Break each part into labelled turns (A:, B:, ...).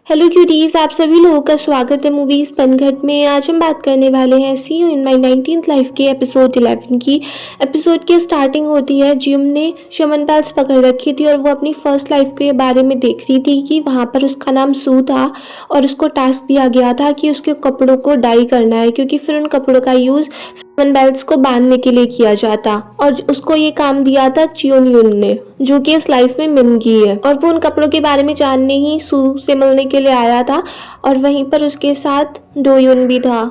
A: Hello cuties, आप सभी लोगों का स्वागत है मूवीज पनघट में। आज हम बात करने वाले हैं see you in my 19th life के एपिसोड 11 की। एपिसोड की स्टार्टिंग होती है, जिम ने शमन पैल्स पकड़ रखी थी और वो अपनी फर्स्ट लाइफ के बारे में देख रही थी कि वहाँ पर उसका नाम सू था और उसको टास्क दिया गया था कि उसके कपड़ों को डाई करना है, क्योंकि फिर उन कपड़ों का यूज़ शमन बेल्स को बांधने के लिए किया जाता। और उसको ये काम दिया था चियोन यून ने, जो कि इस लाइफ में मिनगी है, और वो उन कपड़ों के बारे में जानने ही सू से मिलने के लिए आया था और वहीं पर उसके साथ डो यून भी था।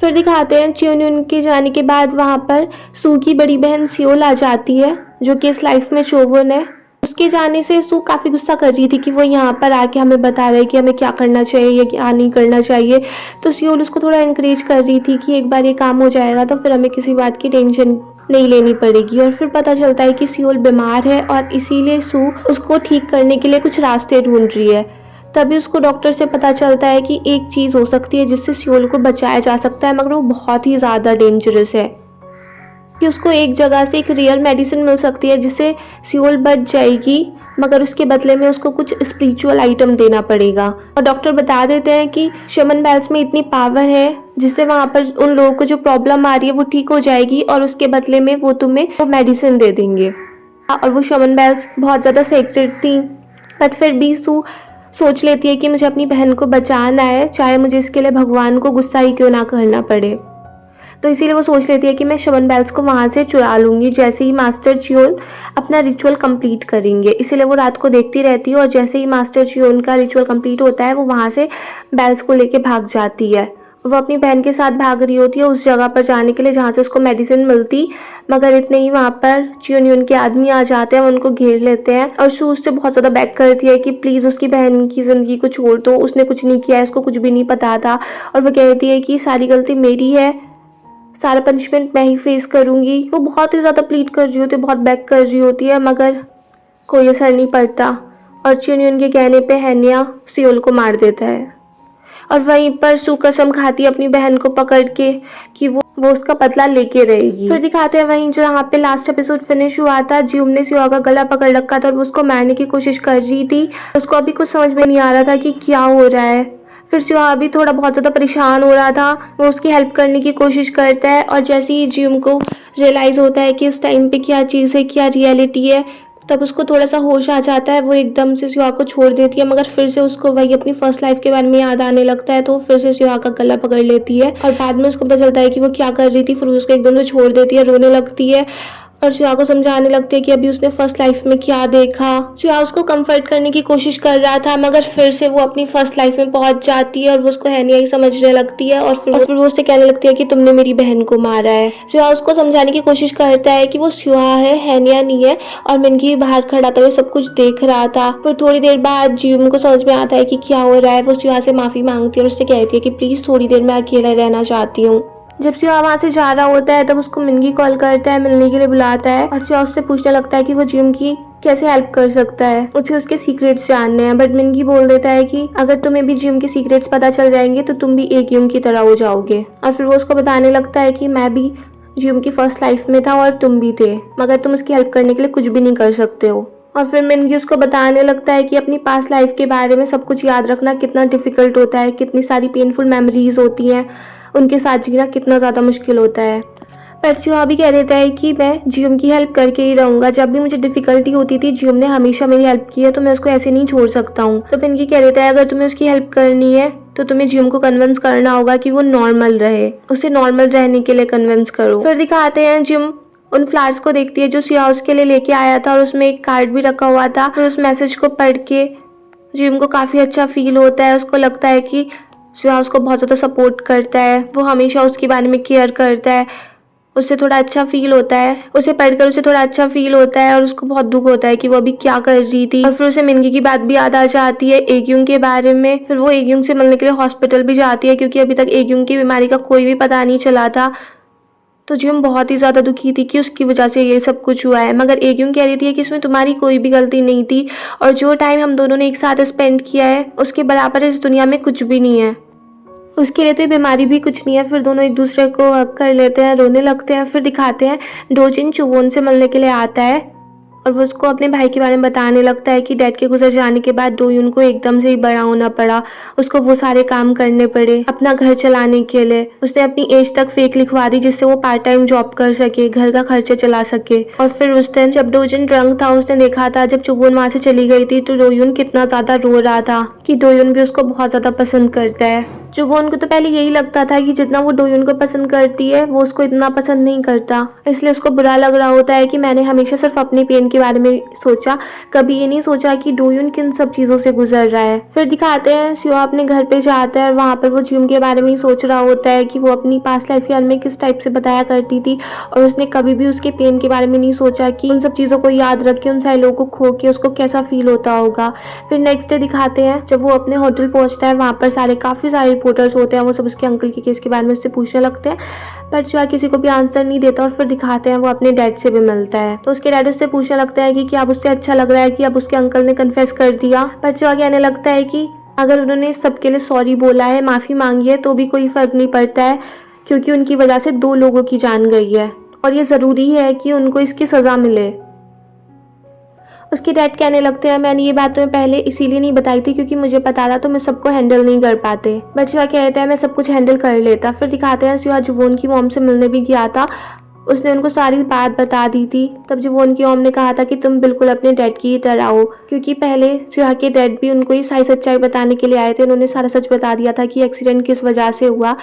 A: फिर दिखाते हैं चियोन यून के जाने के बाद वहाँ पर सू की बड़ी बहन सियोल आ जाती है, जो कि इस लाइफ में चोवुन है। उसके जाने से सू काफ़ी गुस्सा कर रही थी कि वो यहाँ पर आके हमें बता रहे कि हमें क्या करना चाहिए या क्या नहीं करना चाहिए। तो सियोल उसको थोड़ा इंकरेज कर रही थी कि एक बार ये काम हो जाएगा तो फिर हमें किसी बात की टेंशन नहीं लेनी पड़ेगी। और फिर पता चलता है कि सियोल बीमार है और इसीलिए सू उसको ठीक करने के लिए कुछ रास्ते ढूंढ रही है। तभी उसको डॉक्टर से पता चलता है कि एक चीज़ हो सकती है जिससे सियोल को बचाया जा सकता है, मगर वो बहुत ही ज़्यादा डेंजरस है। कि उसको एक जगह से एक रियल मेडिसिन मिल सकती है जिससे सियोल बच जाएगी, मगर उसके बदले में उसको कुछ स्पिरिचुअल आइटम देना पड़ेगा। और डॉक्टर बता देते हैं कि शमन बेल्स में इतनी पावर है जिससे वहाँ पर उन लोगों को जो प्रॉब्लम आ रही है वो ठीक हो जाएगी और उसके बदले में वो तुम्हें वो मेडिसिन दे देंगे। और वो शमन बेल्स बहुत ज़्यादा सेक्रेट थी, बट फिर भी सू सोच लेती है कि मुझे अपनी बहन को बचाना है, चाहे मुझे इसके लिए भगवान को गुस्सा ही क्यों ना करना पड़े। तो इसीलिए वो सोच लेती है कि मैं शमन बेल्स को वहाँ से चुरा लूँगी जैसे ही मास्टर चियोन अपना रिचुअल कंप्लीट करेंगे। इसीलिए वो रात को देखती रहती है और जैसे ही मास्टर चियोन का रिचुअल कंप्लीट होता है वो वहाँ से बेल्स को लेके भाग जाती है। वो अपनी बहन के साथ भाग रही होती है उस जगह पर जाने के लिए जहाँ से उसको मेडिसिन मिलती, मगर इतने ही वहाँ पर चियोन यून के आदमी आ जाते हैं, उनको घेर लेते हैं और सू उससे बहुत ज़्यादा बैक करती है कि प्लीज़ उसकी बहन की ज़िंदगी को छोड़ दो, उसने कुछ नहीं किया है, उसको कुछ भी नहीं पता था। और वो कहती है कि सारी गलती मेरी है, सारा पनिशमेंट मैं ही फेस करूँगी। वो बहुत ही ज़्यादा प्लीड कर रही होती है, बहुत बैक कर रही होती है, मगर कोई असर नहीं पड़ता और चियोन यून के कहने पे हैन्या सियोल को मार देता है। और वहीं पर सू कसम खाती है अपनी बहन को पकड़ के कि वो उसका बदला लेके रहेगी। फिर दिखाते हैं वहीं जहाँ पे लास्ट एपिसोड फिनिश हुआ था, जियोम ने सियोल का गला पकड़ रखा था और वो उसको मारने की कोशिश कर रही थी। उसको अभी कुछ समझ में नहीं आ रहा था कि क्या हो रहा है। फिर सियोल भी थोड़ा बहुत ज़्यादा परेशान हो रहा था, वो उसकी हेल्प करने की कोशिश करता है और जैसे ही जियोम को रियलाइज़ होता है कि इस टाइम पे क्या चीज़ है, क्या रियलिटी है, तब उसको थोड़ा सा होश आ जाता है। वो एकदम से सिवा को छोड़ देती है, मगर फिर से उसको वही अपनी फर्स्ट लाइफ के बारे में याद आने लगता है, तो फिर से सिवा का गला पकड़ लेती है और बाद में उसको पता चलता है कि वो क्या कर रही थी। फिर उसको एकदम से छोड़ देती है, रोने लगती है और शिवा को समझाने लगती है कि अभी उसने फर्स्ट लाइफ में क्या देखा। शिवा उसको कंफर्ट करने की कोशिश कर रहा था, मगर फिर से वो अपनी फर्स्ट लाइफ में पहुंच जाती है और वो उसको हैनिया ही समझने लगती है और फिर वो उससे कहने लगती है कि तुमने मेरी बहन को मारा है। शिवा उसको समझाने की कोशिश करता है कि वो शिवा है, हैनिया नहीं है, और मिनगी बाहर खड़ा था, वो सब कुछ देख रहा था। फिर थोड़ी देर बाद जियोम को समझ में आता है कि क्या हो रहा है। वो शिवा से माफ़ी मांगती है और उससे कहती है कि प्लीज़ थोड़ी देर मैं अकेला रहना चाहती हूँ। जब शिवा वहाँ से जा रहा होता है तब उसको मिनगी कॉल करता है, मिलने के लिए बुलाता है और शिवा उससे पूछने लगता है कि वो जियोम की कैसे हेल्प कर सकता है, उसे उसके सीक्रेट्स जानने हैं। बट मिनगी बोल देता है कि अगर तुम्हें भी जियोम के सीक्रेट्स पता चल जाएंगे तो तुम भी एक यूम की तरह हो जाओगे। और फिर वो उसको बताने लगता है कि मैं भी जियोम की फर्स्ट लाइफ में था और तुम भी थे, मगर तुम उसकी हेल्प करने के लिए कुछ भी नहीं कर सकते हो। और फिर मिनगी उसको बताने लगता है कि अपनी पास्ट लाइफ के बारे में सब कुछ याद रखना कितना डिफिकल्ट होता है, कितनी सारी पेनफुल मेमोरीज होती हैं, उनके साथ जीना कितना ज़्यादा मुश्किल होता है। पर शिवा भी कह देता है कि मैं जियोम की हेल्प करके ही रहूँगा, जब भी मुझे डिफ़िकल्टी होती थी जियोम ने हमेशा मेरी हेल्प की है, तो मैं उसको ऐसे नहीं छोड़ सकता हूँ। तो पिनकी कह देता है अगर तुम्हें उसकी हेल्प करनी है तो तुम्हें जियोम को कन्विंस करना होगा कि वो नॉर्मल रहे, उसे नॉर्मल रहने के लिए कन्विंस करो। फिर दिखाते हैं जियोम उन फ्लावर्स को देखती है जो शिवा उसके लिए लेके आया था और उसमें एक कार्ड भी रखा हुआ था। फिर उस मैसेज को पढ़ के जियोम को काफ़ी अच्छा फील होता है। उसको लगता है कि शिवा उसको बहुत ज़्यादा सपोर्ट करता है, वो हमेशा उसके बारे में केयर करता है, उससे थोड़ा अच्छा फील होता है, उसे पढ़कर उसे थोड़ा अच्छा फील होता है और उसको बहुत दुख होता है कि वो अभी क्या कर रही थी। और फिर उसे मिनगी की बात भी याद आ जाती है एग्यूंग के बारे में। फिर वो एग्यूंग से मिलने के लिए हॉस्पिटल भी जाती है क्योंकि अभी तक एग्यूंग की बीमारी का कोई भी पता नहीं चला था। तो जियोम बहुत ही ज़्यादा दुखी थी कि उसकी वजह से ये सब कुछ हुआ है, मगर एग्यूंग कह रही थी कि इसमें तुम्हारी कोई भी गलती नहीं थी और जो टाइम हम दोनों ने एक साथ स्पेंड किया है उसके बराबर इस दुनिया में कुछ भी नहीं है, उसके लिए तो ये बीमारी भी कुछ नहीं है। फिर दोनों एक दूसरे को हक कर लेते हैं, रोने लगते हैं। फिर दिखाते हैं डोजिन चुवोन से मिलने के लिए आता है और वो उसको अपने भाई के बारे में बताने लगता है कि डैड के गुजर जाने के बाद डोयुन को एकदम से ही बड़ा होना पड़ा, उसको वो सारे काम करने पड़े अपना घर चलाने के लिए। उसने अपनी एज तक फेक लिखवा दी जिससे वो पार्ट टाइम जॉब कर सके, घर का खर्चा चला सके। और फिर उस दिन जब डोयुन ड्रंक था उसने देखा था जब चुवोन वहाँ से चली गई थी तो डोयुन कितना ज्यादा रो रहा था कि डोयुन भी उसको बहुत ज्यादा पसंद करता है। चुवोन को तो पहले यही लगता था कि जितना वो डोयुन को पसंद करती है वो उसको इतना पसंद नहीं करता, इसलिए उसको बुरा लग रहा होता है कि मैंने हमेशा सिर्फ अपने पेन के बारे में सोचा, कभी ये नहीं सोचा कि डोयुन किन सब चीजों से गुजर रहा है। फिर दिखाते हैं सिवा अपने घर पे जाता है और वहाँ पर वो जिम के बारे में ही सोच रहा होता है कि वो अपनी पास्ट लाइफ के बारे में किस टाइप से बताया करती थी और उसने कभी भी उसके पेन के बारे में नहीं सोचा कि उन सब चीज़ों को याद रख के उन सारे लोगों को खो के उसको कैसा फील होता होगा। फिर नेक्स्ट डे दिखाते हैं जब वो अपने होटल पहुंचता है, वहाँ पर काफ़ी सारे रिपोर्टर्स होते हैं, वो सब उसके अंकल के केस के बारे में उससे पूछने लगते हैं पर जो किसी को भी आंसर नहीं देता। और फिर दिखाते हैं वो अपने डैड से भी मिलता है तो उसके डैड उससे पूछने लगता है कि अब उससे अच्छा लग रहा है कि अब उसके अंकल ने कन्फेस कर दिया। पर जो कहने लगता है कि अगर उन्होंने सबके लिए सॉरी बोला है, माफ़ी मांगी है तो भी कोई फ़र्क नहीं पड़ता है क्योंकि उनकी वजह से 2 लोगों की जान गई है और ये ज़रूरी है कि उनको इसकी सज़ा मिले। उसके डैड कहने लगते हैं मैंने ये बात तुम्हें पहले इसीलिए नहीं बताई थी क्योंकि मुझे पता था तुम सबको हैंडल नहीं कर पाते, बट शिवा कहता है मैं सब कुछ हैंडल कर लेता। फिर दिखाते हैं शिवा जुवोन की मॉम से मिलने भी गया था, उसने उनको सारी बात बता दी थी। तब जुवोन की मॉम ने कहा था कि तुम बिल्कुल अपने डैड की ही तरह हो क्योंकि पहले शिवा के डैड भी उनको ये सारी सच्चाई बताने के लिए आए थे। उन्होंने सारा सच बता दिया था कि एक्सीडेंट किस वजह से हुआ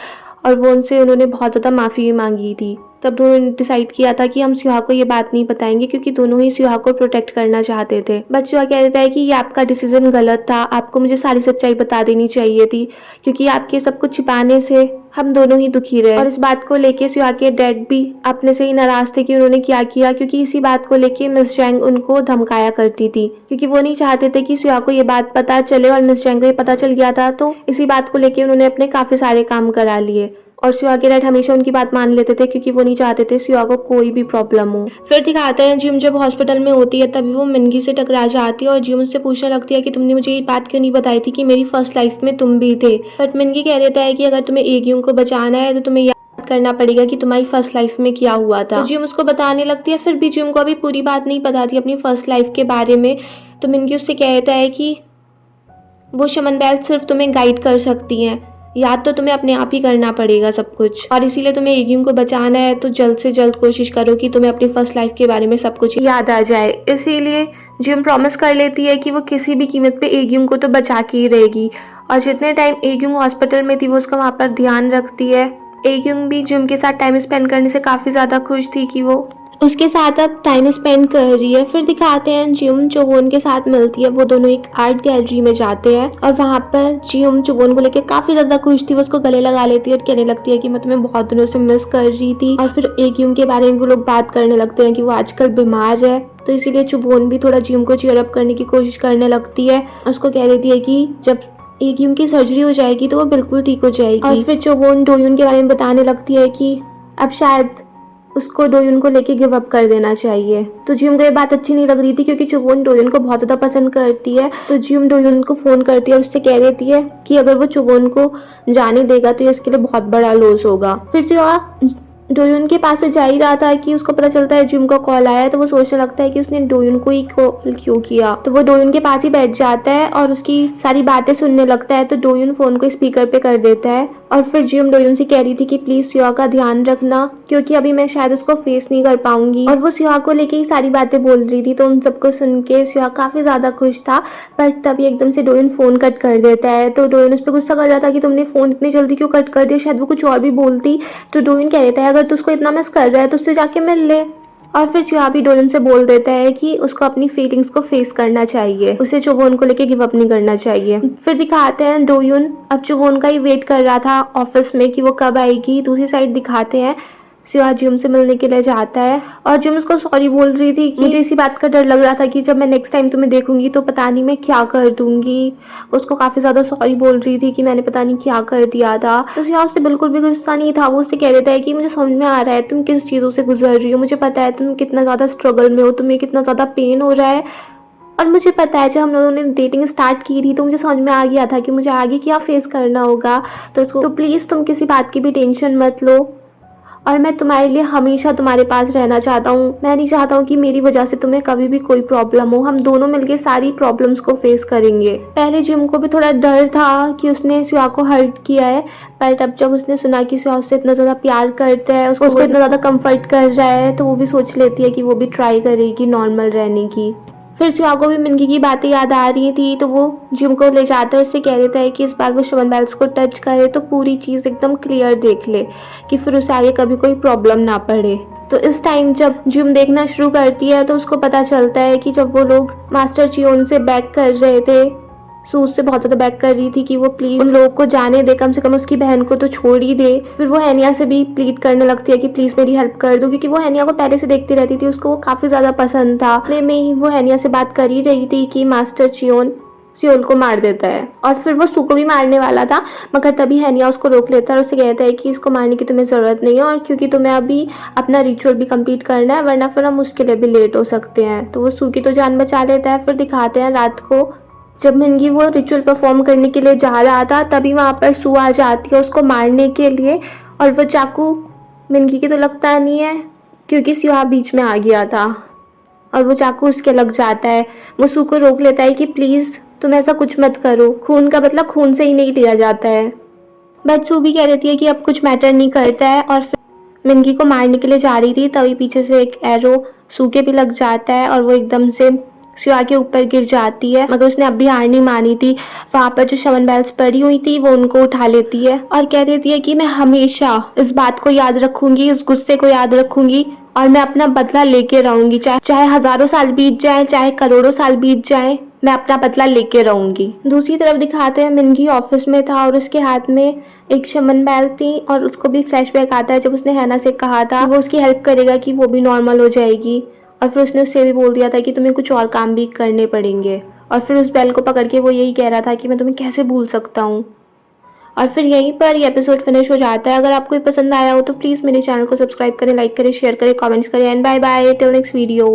A: और वो उनसे उन्होंने बहुत ज़्यादा माफ़ी भी मांगी थी। तब दोनों ने डिसाइड किया था कि हम सिहा को ये बात नहीं बताएंगे क्योंकि दोनों ही सिहा को प्रोटेक्ट करना चाहते थे। बट सिहा कह देता है कि ये आपका डिसीजन गलत था, आपको मुझे सारी सच्चाई बता देनी चाहिए थी क्योंकि आपके सब कुछ छिपाने से हम दोनों ही दुखी रहे। और इस बात को लेके सिहा के डैड भी अपने से ही नाराज थे कि उन्होंने क्या किया क्योंकि इसी बात को लेके मिस जैंग उनको धमकाया करती थी क्योंकि वो नहीं चाहते थे कि सिहा को ये बात पता चले और मिस जैंग को ये पता चल गया था तो इसी बात को लेके उन्होंने अपने काफी सारे काम करा लिए। और सिहा के डैड हमेशा उनकी बात मान लेते थे क्योंकि वो नहीं चाहते थे सिहा को कोई भी प्रॉब्लम हो। फिर दिखाते हैं जिम जब हॉस्पिटल में होती है तभी वो मिनगी से टकरा जाती है और जिम उससे पूछने लगती है कि तुमने मुझे ये बात क्यों नहीं बताई थी कि मेरी फर्स्ट लाइफ में तुम भी थे। बट मिनगी कह देता है कि अगर तुम्हें एग्यूंग को बचाना है तो तुम्हें याद करना पड़ेगा कि तुम्हारी फर्स्ट लाइफ में क्या हुआ था। तो जिम उसको बताने लगती है, फिर भी जिम को अभी पूरी बात नहीं पता थी अपनी फर्स्ट लाइफ के बारे में। तो मिनगी उससे कहता है कि वो शमन बैल सिर्फ तुम्हें गाइड कर सकती हैं, याद तो तुम्हें अपने आप ही करना पड़ेगा सब कुछ, और इसीलिए तुम्हें एग्यूंग को बचाना है तो जल्द से जल्द कोशिश करो कि तुम्हें अपनी फर्स्ट लाइफ के बारे में सब कुछ याद आ जाए। इसीलिए जिम प्रॉमिस कर लेती है कि वो किसी भी कीमत पे एग्यूंग को तो बचा के ही रहेगी। और जितने टाइम एग्यूंग हॉस्पिटल में थी वो उसका वहाँ पर ध्यान रखती है। एग्यूंग भी जिम के साथ टाइम स्पेंड करने से काफ़ी ज़्यादा खुश थी कि वो उसके साथ अब टाइम स्पेंड कर रही है। फिर दिखाते हैं जिम चुवोन के साथ मिलती है, वो दोनों एक आर्ट गैलरी में जाते हैं और वहाँ पर जिम चुवोन को लेकर काफी ज्यादा खुश थी, वो उसको गले लगा लेती है और कहने लगती है कि मैं तुम्हें बहुत दिनों से मिस कर रही थी। और फिर एग्यूंग के बारे में वो लोग बात करने लगते हैं कि वो आजकल बीमार है तो इसीलिए चुवोन भी थोड़ा जिम को चीयर अप करने की कोशिश करने लगती है। उसको कह देती है कि जब एग्यूंग की सर्जरी हो जाएगी तो वो बिल्कुल ठीक हो जाएगी। और फिर चुवोन डोयुन के बारे में बताने लगती है कि अब शायद उसको डोयुन को लेके गिव अप कर देना चाहिए। तो जिम को ये बात अच्छी नहीं लग रही थी क्योंकि चुवोन डोयुन को बहुत ज़्यादा पसंद करती है। तो जिम डोयुन को फ़ोन करती है और उससे कह देती है कि अगर वो चुवोन को जाने देगा तो ये इसके लिए बहुत बड़ा लॉस होगा। फिर जो डोयुन के पास से जा ही रहा था कि उसको पता चलता है जिम का कॉल आया है तो वो सोचने लगता है कि उसने डोयुन को ही कॉल क्यों किया। तो वो डोयुन के पास ही बैठ जाता है और उसकी सारी बातें सुनने लगता है। तो डोयुन फोन को स्पीकर पे कर देता है और फिर जिम डोयुन से कह रही थी कि प्लीज सिया का ध्यान रखना क्योंकि अभी मैं शायद उसको फेस नहीं कर पाऊंगी। और वो सिया को लेके ही सारी बातें बोल रही थी तो उन सबको सुन के सिया काफी ज्यादा खुश था। बट तभी एकदम से डोयुन फोन कट कर देता है। तो डोयुन उस पर गुस्सा कर रहा था कि तुमने फोन इतनी जल्दी क्यों कट कर दिया, शायद वो कुछ और भी बोलती। तो डोयुन कह देता है अगर तू उसको इतना मिस कर रहा है तो उससे जाके मिल ले। और फिर चिया भी डोयुन से बोल देता है कि उसको अपनी फीलिंग्स को फेस करना चाहिए, उसे चुवोन को लेके गिव अप नहीं करना चाहिए। फिर दिखाते हैं डोयुन अब चुवोन का ही वेट कर रहा था ऑफिस में कि वो कब आएगी। दूसरी साइड दिखाते हैं सिया जिम से मिलने के लिए जाता है और जिम उसको सॉरी बोल रही थी कि मुझे इसी बात का डर लग रहा था कि जब मैं नेक्स्ट टाइम तुम्हें देखूंगी तो पता नहीं मैं क्या कर दूंगी। उसको काफी ज्यादा सॉरी बोल रही थी कि मैंने पता नहीं क्या कर दिया था। तो सिया उससे बिल्कुल भी गुस्सा नहीं था, वो उससे कह देता है कि मुझे समझ में आ रहा है तुम किस चीजों से गुजर रही हो, मुझे पता है तुम कितना ज्यादा स्ट्रगल में हो, तुम्हें कितना ज्यादा पेन हो रहा है। और मुझे पता है जब हम लोगों ने डेटिंग स्टार्ट की थी तो मुझे समझ में आ गया था कि मुझे आगे क्या फेस करना होगा। तो प्लीज़ तुम किसी बात की भी टेंशन मत लो और मैं तुम्हारे लिए हमेशा तुम्हारे पास रहना चाहता हूँ। मैं नहीं चाहता हूँ कि मेरी वजह से तुम्हें कभी भी कोई प्रॉब्लम हो। हम दोनों मिलके सारी प्रॉब्लम्स को फेस करेंगे। पहले जिम को भी थोड़ा डर था कि उसने सुहा को हर्ट किया है, बट अब जब उसने सुना कि सुहा उससे इतना ज़्यादा प्यार करता है, उसको इतना ज़्यादा कंफर्ट कर रहा है, तो वो भी सोच लेती है कि वो भी ट्राई करेगी नॉर्मल रहने की। फिर सुहा को भी मिंकी की बातें याद आ रही थी, तो वो जिम को ले जाता है, उससे कह देता है कि इस बार वो शमन बेल्स को टच करे तो पूरी चीज़ एकदम क्लियर देख ले, कि फिर उसे आगे कभी कोई प्रॉब्लम ना पड़े। तो इस टाइम जब जिम देखना शुरू करती है तो उसको पता चलता है कि जब वो लोग मास्टर चियोन से बैक कर रहे थे, सो उससे बहुत ज़्यादा बैक कर रही थी कि वो प्लीज़ उन लोगों को जाने दे, कम से कम उसकी बहन को तो छोड़ ही दे। फिर वो हैनिया से भी प्लीड करने लगती है कि प्लीज़ मेरी हेल्प कर दो, क्योंकि वो हैनिया को पहले से देखती रहती थी, उसको वो काफ़ी ज़्यादा पसंद था। इतने में ही वो हैनिया से बात कर ही रही थी कि मास्टर चियोन सियोल को मार देता है, और फिर वो सू को भी मारने वाला था, मगर तभी हैनिया उसको रोक लेता है और उसे कहता है कि इसको मारने की तुम्हें ज़रूरत नहीं है, और क्योंकि तुम्हें अभी अपना रिचुअल भी कंप्लीट करना है, वरना फिर हम उसके लिए भी लेट हो सकते हैं। तो वो सू की तो जान बचा लेता है। फिर दिखाते हैं रात को जब मिंगी वो रिचुअल परफॉर्म करने के लिए जा रहा था, तभी वहाँ पर सू आ जाती है उसको मारने के लिए, और वो चाकू मिंगी की तो लगता नहीं है क्योंकि सुहा बीच में आ गया था, और वो चाकू उसके लग जाता है। वो सू को रोक लेता है कि प्लीज़ तुम ऐसा कुछ मत करो, खून का बदला खून से ही नहीं लिया जाता है। बट सू भी कह देती है कि अब कुछ मैटर नहीं करता है, और फिर मिंगी को मारने के लिए जा रही थी, तभी पीछे से एक एरो सू के भी लग जाता है और वो एकदम से सुहा के ऊपर गिर जाती है, मगर उसने अब भी हार नहीं मानी थी। वहाँ पर जो शमन बेल्स पड़ी हुई थी वो उनको उठा लेती है और कह देती है कि मैं हमेशा इस बात को याद रखूंगी, इस गुस्से को याद रखूंगी, और मैं अपना बदला लेके रहूंगी, चाहे हजारों साल बीत जाए, चाहे करोड़ों साल बीत जाए, मैं अपना बदला लेके रहूंगी। दूसरी तरफ दिखाते हैं मिंगी ऑफिस में था और उसके हाथ में एक शमन बेल थी, और उसको भी फ्लैशबैक आता है जब उसने हैना से कहा था कि वो उसकी हेल्प करेगा कि वो भी नॉर्मल हो जाएगी, और फिर उसने उससे भी बोल दिया था कि तुम्हें कुछ और काम भी करने पड़ेंगे, और फिर उस बेल को पकड़ के वो यही कह रहा था कि मैं तुम्हें कैसे भूल सकता हूँ। और फिर यहीं पर ये एपिसोड फिनिश हो जाता है। अगर आपको ये पसंद आया हो तो प्लीज़ मेरे चैनल को सब्सक्राइब करें, लाइक करें, शेयर करें, कमेंट्स करें, and bye bye till next video.